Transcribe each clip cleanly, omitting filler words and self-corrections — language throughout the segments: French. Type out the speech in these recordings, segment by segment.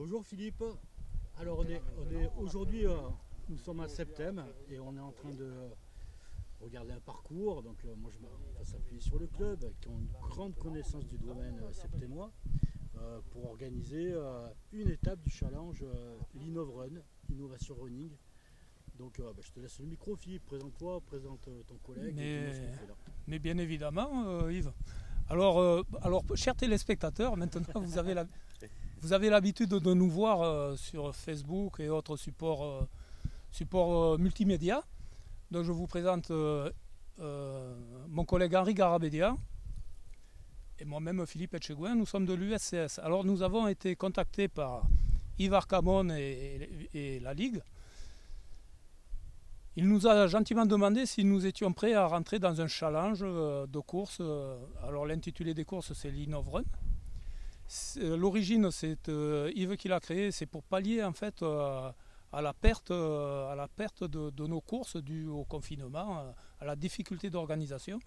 Bonjour Philippe. Alors aujourd'hui, nous sommes à Septem et on est en train de regarder un parcours. Donc moi on va s'appuyer sur le club qui ont une grande connaissance du domaine septémois pour organiser une étape du challenge l'Innovrun, Innovation Running. Donc je te laisse le micro Philippe, présente-toi, présente ton collègue. Mais bien évidemment Yves. Alors chers téléspectateurs, maintenant vous avez l'habitude de nous voir sur Facebook et autres supports multimédia. Donc je vous présente mon collègue Henri Garabédia et moi-même Philippe Etchegouin. Nous sommes de l'USCS. Alors nous avons été contactés par Yves Arcamon et la Ligue. Il nous a gentiment demandé si nous étions prêts à rentrer dans un challenge de course. Alors l'intitulé des courses c'est l'Innovrun. L'origine c'est Yves qui l'a créé, c'est pour pallier en fait à la perte de nos courses dues au confinement, à la difficulté d'organisation.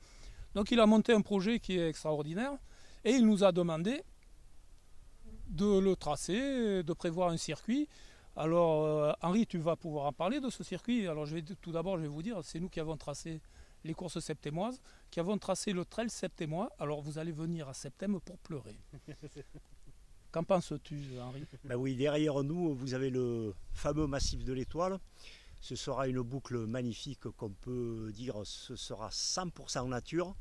Donc il a monté un projet qui est extraordinaire et il nous a demandé de le tracer, de prévoir un circuit. Alors Henri, tu vas pouvoir en parler de ce circuit. Alors tout d'abord je vais vous dire, c'est nous qui avons tracé les courses septémoises, qui avons tracé le trail septémois. Alors vous allez venir à Septem pour pleurer. Qu'en penses-tu Henri? Ben oui, derrière nous vous avez le fameux massif de l'Étoile. Ce sera une boucle magnifique qu'on peut dire, ce sera 100% nature.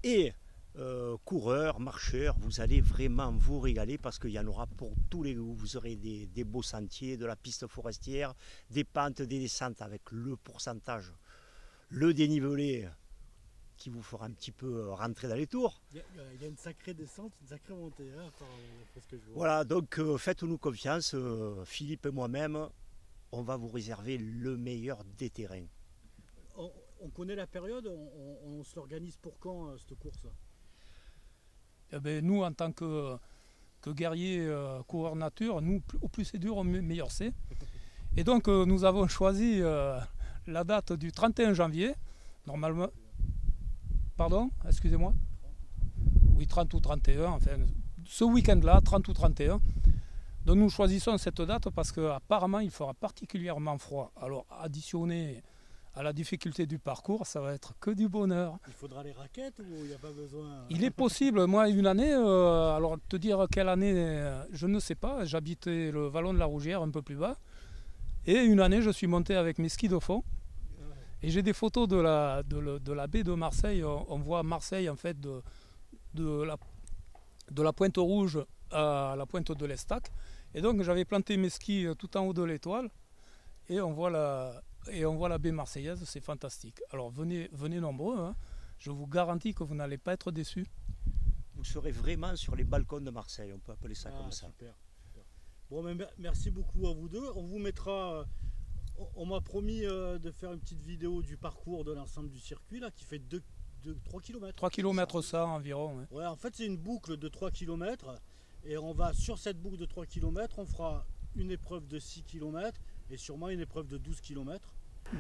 Et coureurs, marcheurs, vous allez vraiment vous régaler parce qu'il y en aura pour tous les goûts. Vous aurez des beaux sentiers, de la piste forestière, des pentes, des descentes avec le pourcentage, le dénivelé qui vous fera un petit peu rentrer dans les tours. Il y a une sacrée descente, une sacrée montée. Hein, ce que je vois. Voilà, donc faites-nous confiance, Philippe et moi-même, on va vous réserver le meilleur des terrains. On connaît la période, on se l'organise pour quand cette course? Eh bien, nous, en tant que guerriers coureurs nature, nous, au plus c'est dur, au meilleur c'est. Et donc, nous avons choisi la date du 31 janvier, normalement. Pardon, excusez-moi. Oui, 30 ou 31, enfin, ce week-end-là, 30 ou 31. Donc, nous choisissons cette date parce qu'apparemment, il fera particulièrement froid. Alors, additionné à la difficulté du parcours, ça va être que du bonheur. Il faudra les raquettes ou il n'y a pas besoin? Il est possible. Moi, une année, alors te dire quelle année, je ne sais pas. J'habitais le vallon de la Rougière, un peu plus bas. Et une année, je suis monté avec mes skis de fond. Et j'ai des photos de la baie de Marseille. On voit Marseille, en fait, de la Pointe Rouge à la pointe de l'Estac. Et donc, j'avais planté mes skis tout en haut de l'Étoile. Et on voit la baie marseillaise, c'est fantastique. Alors venez nombreux, hein. Je vous garantis que vous n'allez pas être déçus. Vous serez vraiment sur les balcons de Marseille, on peut appeler ça comme ça. Super. Bon, merci beaucoup à vous deux. On vous mettra, on m'a promis de faire une petite vidéo du parcours de l'ensemble du circuit là, qui fait 3 km. 3 km ça environ. Ouais. Ouais, en fait c'est une boucle de 3 km et on va sur cette boucle de 3 km, on fera une épreuve de 6 km et sûrement une épreuve de 12 km.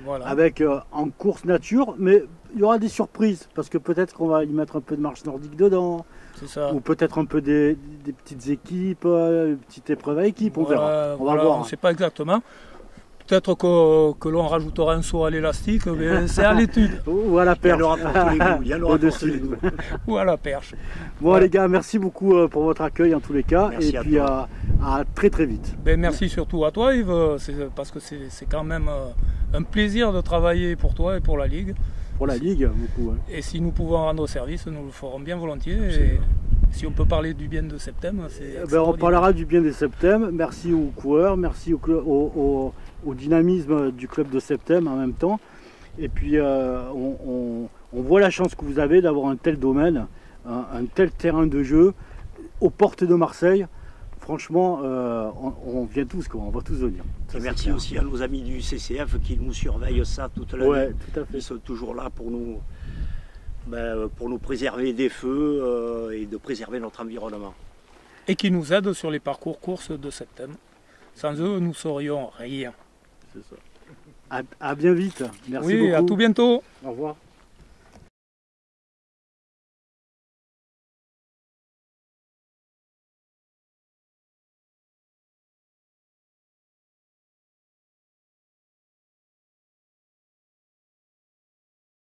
Voilà. Avec en course nature, mais il y aura des surprises parce que peut-être qu'on va y mettre un peu de marche nordique dedans. C'est ça. Ou peut-être un peu des petites équipes, une petite épreuve à équipe, on verra. On va le voir. On ne sait pas exactement. Peut-être que l'on rajoutera un saut à l'élastique, mais c'est à l'étude. Ou à la perche. Il y en aura pour tous les goûts. Il y en aura pour tous les goûts. Ou à la perche. Bon les gars, merci beaucoup pour votre accueil en tous les cas. Merci et puis à très vite. Ben, merci surtout à toi Yves, parce que c'est quand même un plaisir de travailler pour toi et pour la Ligue. Pour la Ligue, beaucoup. Ouais. Et si nous pouvons rendre service, nous le ferons bien volontiers. Et si on peut parler du bien de Septem, c'est on parlera du bien de Septem. Merci aux coureurs, merci au dynamisme du club de Septem en même temps. Et puis on voit la chance que vous avez d'avoir un tel domaine, un tel terrain de jeu aux portes de Marseille. Franchement, on vient tous, quoi. On va tous venir. Et merci aussi à nos amis du CCF qui nous surveillent ça toute l'année. Ouais, tout à fait. Ils sont toujours là pour nous préserver des feux et de préserver notre environnement. Et qui nous aident sur les parcours courses de Septem. Sans eux, nous ne saurions rien. C'est ça. À bien vite. Merci beaucoup. Oui, à tout bientôt. Au revoir.